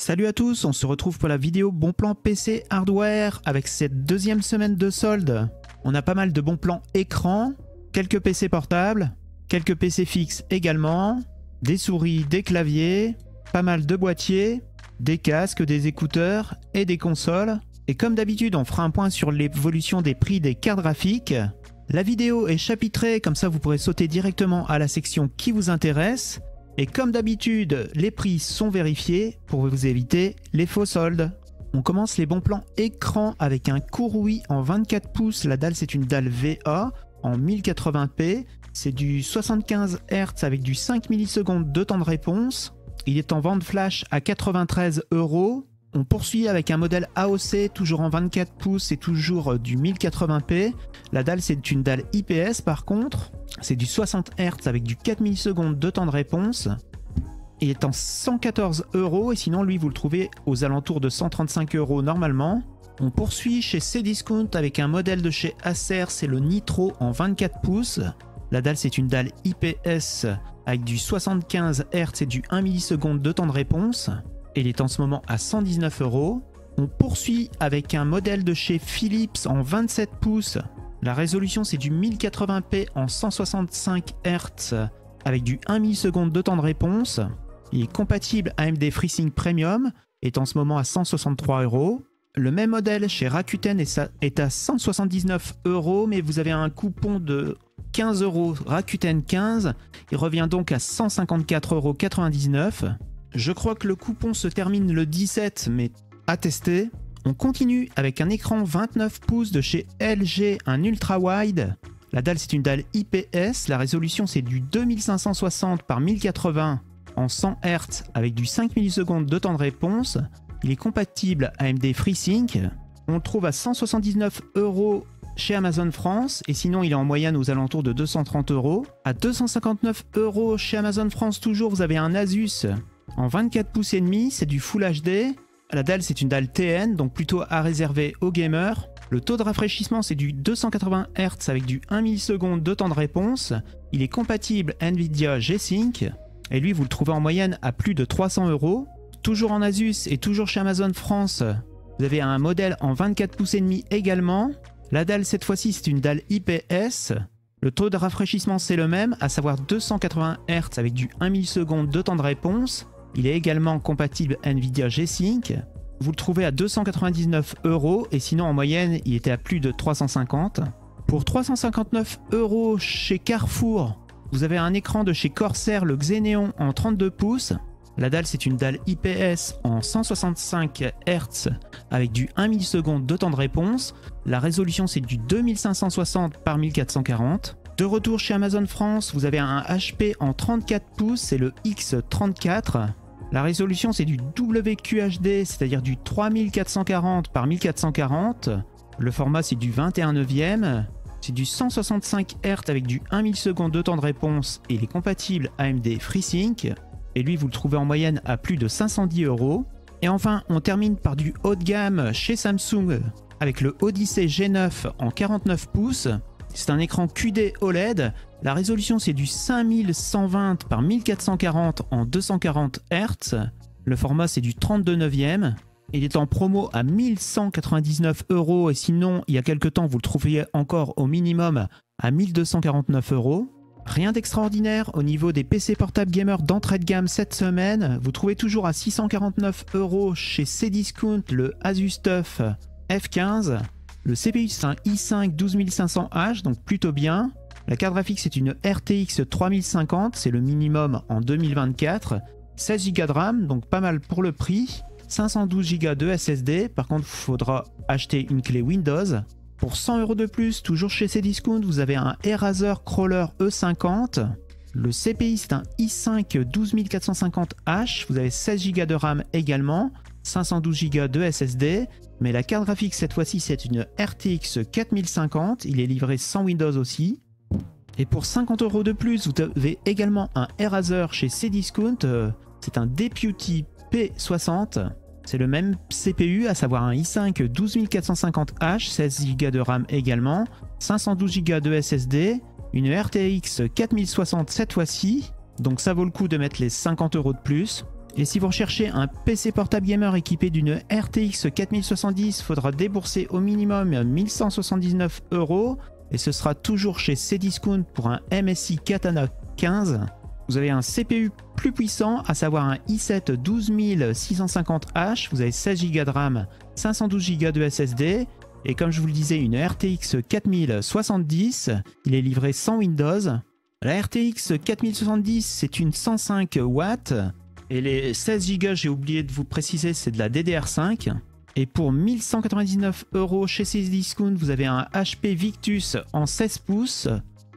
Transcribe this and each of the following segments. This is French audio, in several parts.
Salut à tous, on se retrouve pour la vidéo bon plan PC hardware avec cette deuxième semaine de solde. On a pas mal de bons plans écran, quelques PC portables, quelques PC fixes également, des souris, des claviers, pas mal de boîtiers, des casques, des écouteurs et des consoles. Et comme d'habitude, on fera un point sur l'évolution des prix des cartes graphiques. La vidéo est chapitrée, comme ça vous pourrez sauter directement à la section qui vous intéresse. Et comme d'habitude, les prix sont vérifiés pour vous éviter les faux soldes. On commence les bons plans écran avec un Kurui en 24 pouces. La dalle, c'est une dalle VA en 1080p. C'est du 75 Hz avec du 5 millisecondes de temps de réponse. Il est en vente flash à 93 €. On poursuit avec un modèle AOC, toujours en 24 pouces et toujours du 1080p. La dalle, c'est une dalle IPS par contre. C'est du 60 Hz avec du 4 millisecondes de temps de réponse. Il est en 114 € et sinon, lui, vous le trouvez aux alentours de 135 € normalement. On poursuit chez Cdiscount avec un modèle de chez Acer, c'est le Nitro en 24 pouces. La dalle, c'est une dalle IPS avec du 75 Hz et du 1 milliseconde de temps de réponse. Il est en ce moment à 119 €. On poursuit avec un modèle de chez Philips en 27 pouces. La résolution, c'est du 1080p en 165 Hz avec du 1 milliseconde de temps de réponse. Il est compatible AMD FreeSync Premium, est en ce moment à 163 €. Le même modèle chez Rakuten est à 179 €, mais vous avez un coupon de 15 € Rakuten 15. Il revient donc à 154,99 €. Je crois que le coupon se termine le 17, mais à tester. On continue avec un écran 29 pouces de chez LG, un ultra wide. La dalle, c'est une dalle IPS. La résolution, c'est du 2560 par 1080 en 100 Hz avec du 5 millisecondes de temps de réponse. Il est compatible AMD FreeSync. On le trouve à 179 € chez Amazon France et sinon il est en moyenne aux alentours de 230 €. À 259 € chez Amazon France toujours, vous avez un Asus en 24 pouces et demi, c'est du Full HD. La dalle, c'est une dalle TN, donc plutôt à réserver aux gamers. Le taux de rafraîchissement, c'est du 280 Hz avec du 1 milliseconde de temps de réponse. Il est compatible Nvidia G-Sync. Et lui, vous le trouvez en moyenne à plus de 300 €. Toujours en Asus et toujours chez Amazon France, vous avez un modèle en 24 pouces et demi également. La dalle, cette fois-ci, c'est une dalle IPS. Le taux de rafraîchissement, c'est le même, à savoir 280 Hz avec du 1 milliseconde de temps de réponse. Il est également compatible Nvidia G-Sync. Vous le trouvez à 299 € et sinon en moyenne il était à plus de 350. Pour 359 € chez Carrefour, vous avez un écran de chez Corsair, le Xeneon en 32 pouces. La dalle, c'est une dalle IPS en 165 Hz avec du 1 milliseconde de temps de réponse. La résolution, c'est du 2560 par 1440. De retour chez Amazon France, vous avez un HP en 34 pouces, c'est le X34. La résolution, c'est du WQHD, c'est-à-dire du 3440 par 1440. Le format, c'est du 21/9. C'est du 165 Hz avec du 1 milliseconde de temps de réponse et il est compatible AMD FreeSync. Et lui, vous le trouvez en moyenne à plus de 510 €. Et enfin, on termine par du haut de gamme chez Samsung avec le Odyssey G9 en 49 pouces. C'est un écran QD OLED. La résolution, c'est du 5120 par 1440 en 240 Hz. Le format, c'est du 32/9. Il est en promo à 1199 € et sinon, il y a quelques temps, vous le trouviez encore au minimum à 1249 €. Rien d'extraordinaire au niveau des PC portables gamers d'entrée de gamme cette semaine. Vous trouvez toujours à 649 € chez Cdiscount le Asus TUF F15. Le CPU, c'est un i5 12500H, donc plutôt bien. La carte graphique, c'est une RTX 3050, c'est le minimum en 2024. 16 Go de RAM, donc pas mal pour le prix. 512 Go de SSD, par contre, il faudra acheter une clé Windows. Pour 100 € de plus, toujours chez Cdiscount, vous avez un Razer Crawler E50. Le CPI, c'est un i5 12450H, vous avez 16 Go de RAM également. 512 Go de SSD, mais la carte graphique cette fois-ci c'est une RTX 4050, il est livré sans Windows aussi. Et pour 50 € de plus, vous avez également un Razer chez Cdiscount, c'est un Deputy P60, c'est le même CPU, à savoir un i5 12450H, 16 Go de RAM également, 512 Go de SSD, une RTX 4060 cette fois-ci, donc ça vaut le coup de mettre les 50 € de plus. Et si vous recherchez un PC portable gamer équipé d'une RTX 4070, il faudra débourser au minimum 1179 €. Et ce sera toujours chez Cdiscount pour un MSI Katana 15. Vous avez un CPU plus puissant, à savoir un i7 12650H. Vous avez 16 Go de RAM, 512 Go de SSD. Et comme je vous le disais, une RTX 4070. Il est livré sans Windows. La RTX 4070, c'est une 105 watts. Et les 16 Go, j'ai oublié de vous préciser, c'est de la DDR5. Et pour 1199 € chez Cdiscount, vous avez un HP Victus en 16 pouces.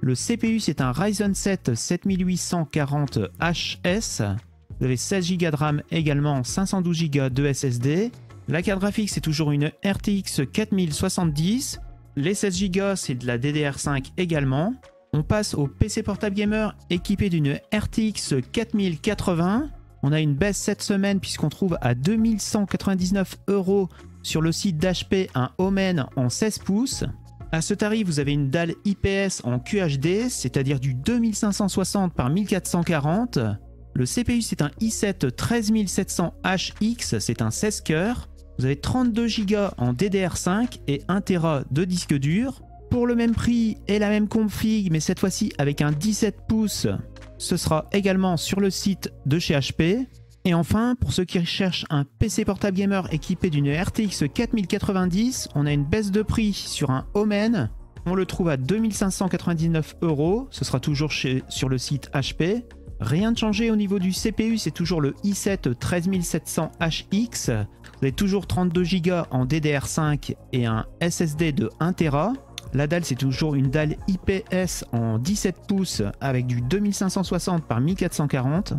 Le CPU, c'est un Ryzen 7 7840HS. Vous avez 16 Go de RAM également, 512 Go de SSD. La carte graphique, c'est toujours une RTX 4070. Les 16 Go, c'est de la DDR5 également. On passe au PC portable gamer équipé d'une RTX 4080. On a une baisse cette semaine puisqu'on trouve à 2199 € sur le site d'HP un Omen en 16 pouces. À ce tarif, vous avez une dalle IPS en QHD, c'est-à-dire du 2560 par 1440. Le CPU, c'est un i7 13700HX, c'est un 16 coeurs. Vous avez 32 Go en DDR5 et 1 Tera de disque dur. Pour le même prix et la même config, mais cette fois-ci avec un 17 pouces, ce sera également sur le site de chez HP. Et enfin, pour ceux qui recherchent un PC portable gamer équipé d'une RTX 4090, on a une baisse de prix sur un Omen. On le trouve à 2599 €. Ce sera toujours sur le site HP. Rien de changé au niveau du CPU, c'est toujours le i7 13700HX. Vous avez toujours 32 Go en DDR5 et un SSD de 1 Tera. La dalle, c'est toujours une dalle IPS en 17 pouces avec du 2560 par 1440.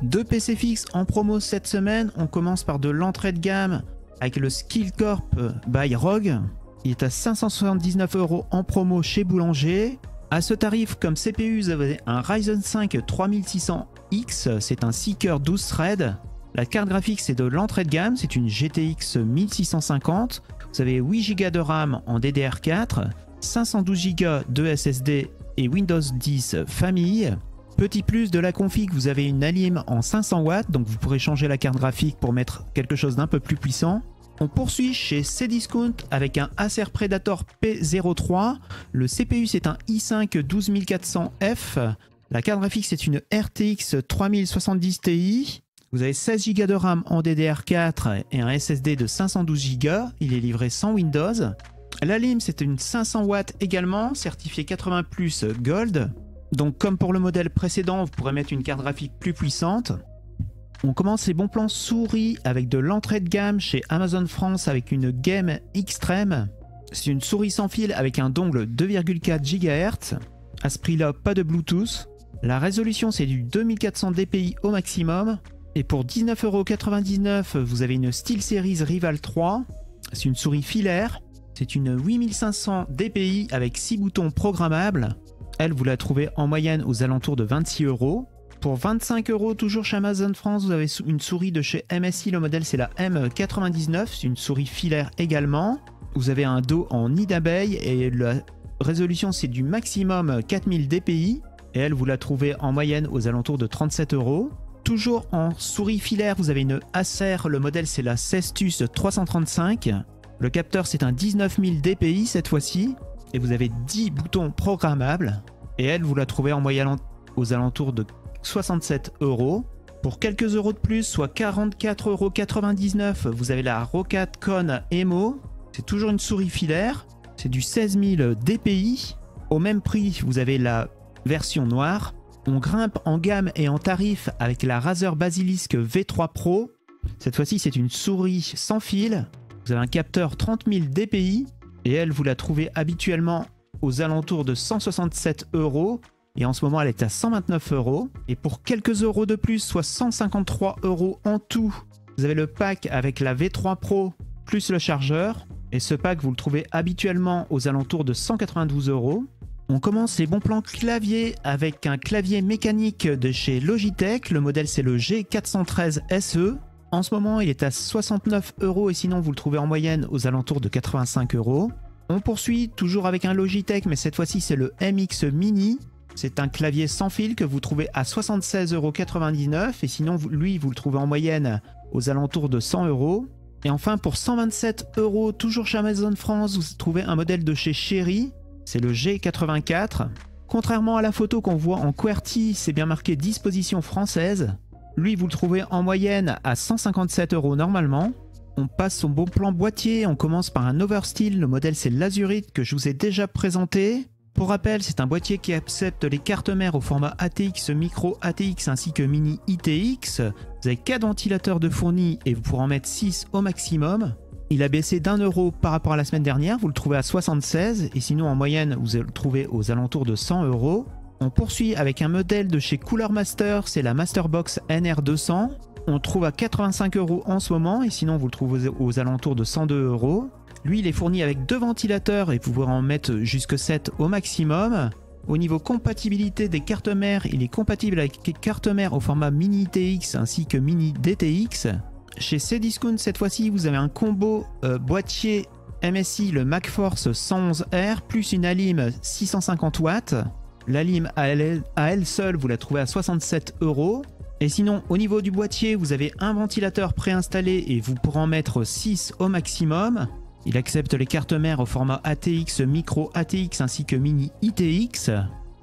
Deux PC fixes en promo cette semaine. On commence par de l'entrée de gamme avec le Skillcorp by Rogue. Il est à 579 € en promo chez Boulanger. À ce tarif, comme CPU, vous avez un Ryzen 5 3600X. C'est un 6 coeurs 12 threads. La carte graphique, c'est de l'entrée de gamme. C'est une GTX 1650. Vous avez 8 Go de RAM en DDR4. 512 Go de SSD et Windows 10 famille. Petit plus de la config, vous avez une Alim en 500 watts, donc vous pourrez changer la carte graphique pour mettre quelque chose d'un peu plus puissant. On poursuit chez Cdiscount avec un Acer Predator P03. Le CPU, c'est un i5 12400F. La carte graphique, c'est une RTX 3070 Ti. Vous avez 16 Go de RAM en DDR4 et un SSD de 512 Go. Il est livré sans Windows. La LIM, c'est une 500 watts également, certifiée 80+ Gold. Donc comme pour le modèle précédent, vous pourrez mettre une carte graphique plus puissante. On commence les bons plans souris avec de l'entrée de gamme chez Amazon France avec une Game Extreme. C'est une souris sans fil avec un dongle 2,4 GHz. À ce prix-là, pas de Bluetooth. La résolution, c'est du 2400 dpi au maximum. Et pour 19,99 €, vous avez une SteelSeries Rival 3. C'est une souris filaire. C'est une 8500 dpi avec 6 boutons programmables. Elle, vous la trouvez en moyenne aux alentours de 26 €. Pour 25 €, toujours chez Amazon France, vous avez une souris de chez MSI. Le modèle, c'est la M99. C'est une souris filaire également. Vous avez un dos en nid d'abeille et la résolution, c'est du maximum 4000 dpi. Et elle, vous la trouvez en moyenne aux alentours de 37 €. Toujours en souris filaire, vous avez une Acer. Le modèle, c'est la Cestus 335. Le capteur, c'est un 19000 dpi cette fois-ci. Et vous avez 10 boutons programmables. Et elle, vous la trouvez en moyenne aux alentours de 67 €. Pour quelques euros de plus, soit 44,99 €, vous avez la Roccat-Con Emo. C'est toujours une souris filaire. C'est du 16000 dpi. Au même prix, vous avez la version noire. On grimpe en gamme et en tarif avec la Razer Basilisk V3 Pro. Cette fois-ci, c'est une souris sans fil. Vous avez un capteur 30000 dpi. Et elle, vous la trouvez habituellement aux alentours de 167 €. Et en ce moment, elle est à 129 €. Et pour quelques euros de plus, soit 153 € en tout, vous avez le pack avec la V3 Pro plus le chargeur. Et ce pack, vous le trouvez habituellement aux alentours de 192 €. On commence les bons plans clavier avec un clavier mécanique de chez Logitech. Le modèle, c'est le G413 SE. En ce moment, il est à 69 € et sinon, vous le trouvez en moyenne aux alentours de 85 €. On poursuit toujours avec un Logitech, mais cette fois-ci, c'est le MX Mini. C'est un clavier sans fil que vous trouvez à 76,99 € et sinon lui vous le trouvez en moyenne aux alentours de 100 €. Et enfin pour 127 €, toujours chez Amazon France, vous trouvez un modèle de chez Cherry, c'est le G84. Contrairement à la photo qu'on voit en QWERTY, c'est bien marqué disposition française. Lui vous le trouvez en moyenne à 157 € normalement. On passe au bon plan boîtier, on commence par un Oversteel, le modèle c'est l'Azurite que je vous ai déjà présenté. Pour rappel, c'est un boîtier qui accepte les cartes mères au format ATX, micro ATX ainsi que mini ITX. Vous avez 4 ventilateurs de fournis et vous pourrez en mettre 6 au maximum. Il a baissé d'1 € par rapport à la semaine dernière, vous le trouvez à 76 et sinon en moyenne vous le trouvez aux alentours de 100 €. On poursuit avec un modèle de chez Cooler Master, c'est la Masterbox NR200. On le trouve à 85 € en ce moment et sinon vous le trouvez aux alentours de 102 €. Lui, il est fourni avec 2 ventilateurs et vous pourrez en mettre jusque 7 au maximum. Au niveau compatibilité des cartes mères, il est compatible avec les cartes mères au format mini ITX ainsi que mini DTX. Chez Cdiscount, cette fois-ci, vous avez un combo boîtier MSI, le MacForce 111R, plus une Alim 650 watts. L'Alim à elle seule, vous la trouvez à 67 €. Et sinon, au niveau du boîtier, vous avez un ventilateur préinstallé et vous pourrez en mettre 6 au maximum. Il accepte les cartes mères au format ATX, micro ATX ainsi que mini ITX.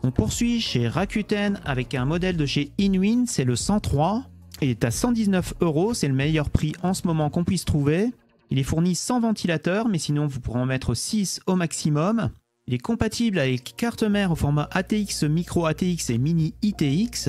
On poursuit chez Rakuten avec un modèle de chez Inwin, c'est le 103. Il est à 119 €, c'est le meilleur prix en ce moment qu'on puisse trouver. Il est fourni sans ventilateur, mais sinon vous pourrez en mettre 6 au maximum. Il est compatible avec cartes mères au format ATX, micro ATX et mini ITX.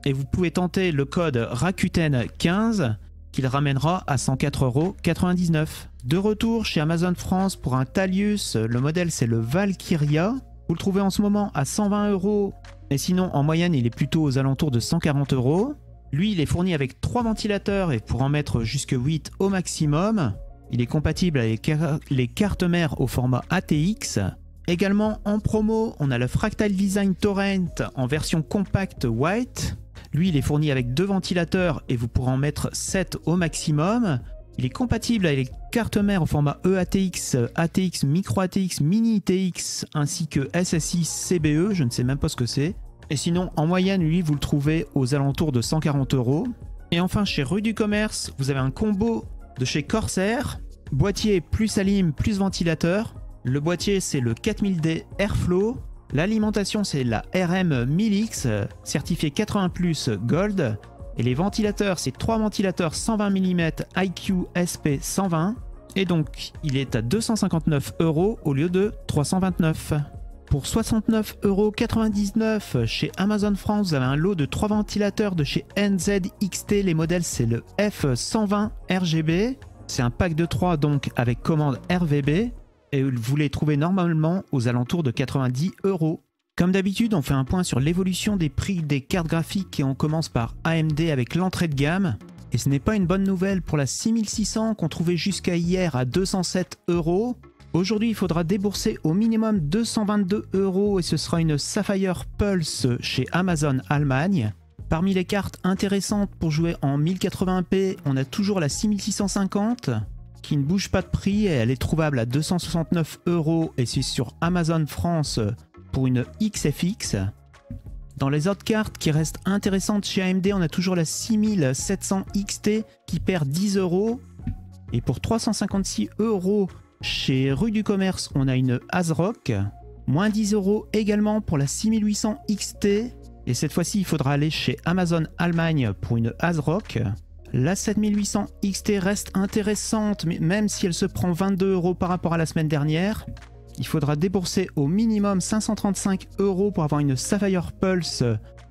Et vous pouvez tenter le code Rakuten 15 qui le ramènera à 104,99 €. De retour chez Amazon France pour un Talius, le modèle c'est le Valkyria. Vous le trouvez en ce moment à 120 € et sinon en moyenne il est plutôt aux alentours de 140 €. Lui il est fourni avec 3 ventilateurs et pour en mettre jusque 8 au maximum. Il est compatible avec les cartes mères au format ATX. Également en promo, on a le Fractal Design Torrent en version compact white. Lui, il est fourni avec 2 ventilateurs et vous pourrez en mettre 7 au maximum. Il est compatible avec les cartes mères au format EATX, ATX, Micro ATX, Mini ITX ainsi que SSI CBE, je ne sais même pas ce que c'est. Et sinon, en moyenne, lui, vous le trouvez aux alentours de 140 €. Et enfin, chez Rue du Commerce, vous avez un combo de chez Corsair, boîtier plus Alim plus ventilateur. Le boîtier, c'est le 4000D Airflow. L'alimentation, c'est la RM 1000X, certifié 80+ Gold. Et les ventilateurs, c'est 3 ventilateurs 120 mm IQ SP 120. Et donc, il est à 259 € au lieu de 329. Pour 69,99 € chez Amazon France, vous avez un lot de 3 ventilateurs de chez NZXT. Les modèles, c'est le F120 RGB. C'est un pack de 3 donc avec commande RVB. Et vous les trouvez normalement aux alentours de 90 €. Comme d'habitude, on fait un point sur l'évolution des prix des cartes graphiques et on commence par AMD avec l'entrée de gamme. Et ce n'est pas une bonne nouvelle pour la 6600 qu'on trouvait jusqu'à hier à 207 €. Aujourd'hui, il faudra débourser au minimum 222 € et ce sera une Sapphire Pulse chez Amazon Allemagne. Parmi les cartes intéressantes pour jouer en 1080p, on a toujours la 6650 qui ne bouge pas de prix et elle est trouvable à 269 € et c'est sur Amazon France pour une XFX. Dans les autres cartes qui restent intéressantes chez AMD, on a toujours la 6700 XT qui perd 10 €. Et pour 356 € chez Rue du Commerce, on a une ASRock. Moins 10 € également pour la 6800 XT. Et cette fois-ci, il faudra aller chez Amazon Allemagne pour une ASRock. La 7800 XT reste intéressante, mais même si elle se prend 22 € par rapport à la semaine dernière, il faudra débourser au minimum 535 € pour avoir une Sapphire Pulse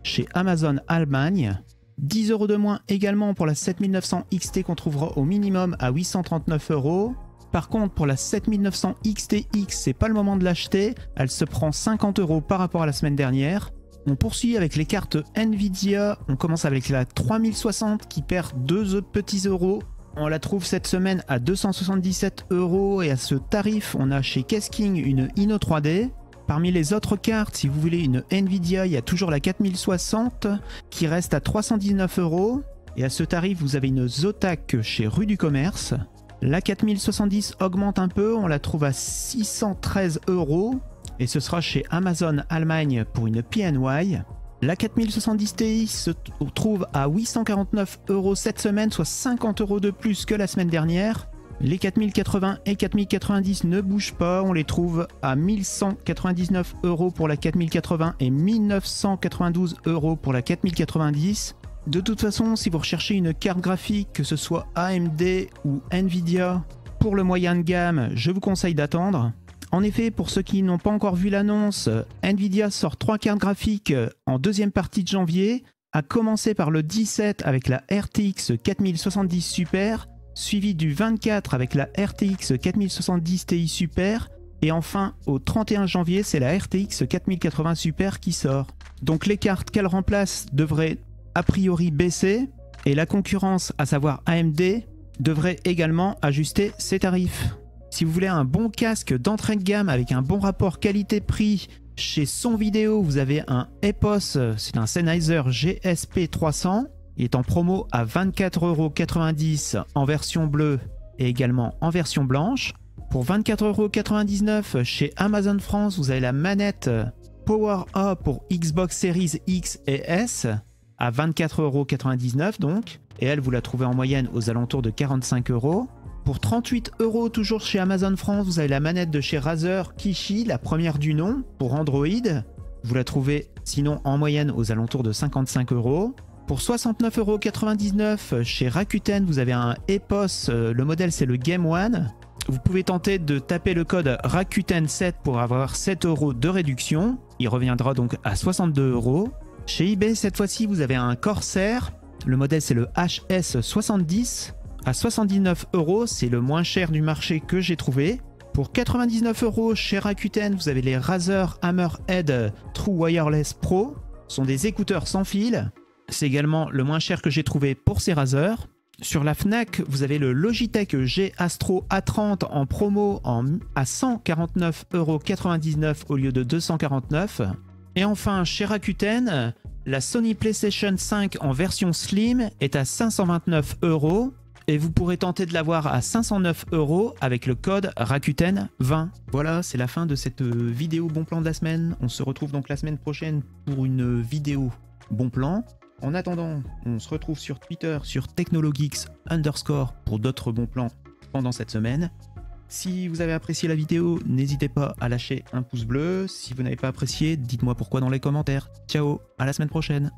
chez Amazon Allemagne. 10 € de moins également pour la 7900 XT qu'on trouvera au minimum à 839 €. Par contre, pour la 7900 XTX, c'est pas le moment de l'acheter, elle se prend 50 € par rapport à la semaine dernière. On poursuit avec les cartes Nvidia, on commence avec la 3060 qui perd 2 petits euros. On la trouve cette semaine à 277 € et à ce tarif, on a chez Kesking une Inno 3D. Parmi les autres cartes, si vous voulez une Nvidia, il y a toujours la 4060 qui reste à 319 € et à ce tarif, vous avez une Zotac chez Rue du Commerce. La 4070 augmente un peu, on la trouve à 613 € et ce sera chez Amazon Allemagne pour une PNY. La 4070 Ti se trouve à 849 € cette semaine, soit 50 € de plus que la semaine dernière. Les 4080 et 4090 ne bougent pas, on les trouve à 1199 € pour la 4080 et 1992 € pour la 4090. De toute façon, si vous recherchez une carte graphique, que ce soit AMD ou Nvidia, pour le moyen de gamme, je vous conseille d'attendre. En effet, pour ceux qui n'ont pas encore vu l'annonce, Nvidia sort 3 cartes graphiques en deuxième partie de janvier, à commencer par le 17 avec la RTX 4070 Super, suivi du 24 avec la RTX 4070 Ti Super, et enfin au 31 janvier, c'est la RTX 4080 Super qui sort. Donc les cartes qu'elle remplace devraient a priori baisser, et la concurrence, à savoir AMD, devrait également ajuster ses tarifs. Si vous voulez un bon casque d'entrée de gamme avec un bon rapport qualité-prix, chez Son Vidéo, vous avez un EPOS, c'est un Sennheiser GSP 300. Il est en promo à 24,90 € en version bleue et également en version blanche. Pour 24,99 € chez Amazon France, vous avez la manette Power Up pour Xbox Series X et S à 24,99 € donc. Et elle, vous la trouvez en moyenne aux alentours de 45 €. Pour 38 € toujours chez Amazon France, vous avez la manette de chez Razer Kishi, la première du nom, pour Android. Vous la trouvez sinon en moyenne aux alentours de 55 €. Pour 69,99 € chez Rakuten, vous avez un EPOS, le modèle c'est le Game One. Vous pouvez tenter de taper le code Rakuten7 pour avoir 7 € de réduction. Il reviendra donc à 62 €. Chez eBay, cette fois-ci, vous avez un Corsair. Le modèle c'est le HS70. À 79 €, c'est le moins cher du marché que j'ai trouvé. Pour 99 € chez Rakuten, vous avez les Razer Hammerhead True Wireless Pro. Ce sont des écouteurs sans fil. C'est également le moins cher que j'ai trouvé pour ces Razer. Sur la Fnac, vous avez le Logitech G Astro A30 en promo à 149,99 € au lieu de 249 €. Et enfin, chez Rakuten, la Sony PlayStation 5 en version Slim est à 529 € et vous pourrez tenter de l'avoir à 509 € avec le code Rakuten20. Voilà, c'est la fin de cette vidéo bon plan de la semaine. On se retrouve donc la semaine prochaine pour une vidéo bon plan. En attendant, on se retrouve sur Twitter sur Technologeeks_ pour d'autres bons plans pendant cette semaine. Si vous avez apprécié la vidéo, n'hésitez pas à lâcher un pouce bleu. Si vous n'avez pas apprécié, dites-moi pourquoi dans les commentaires. Ciao, à la semaine prochaine.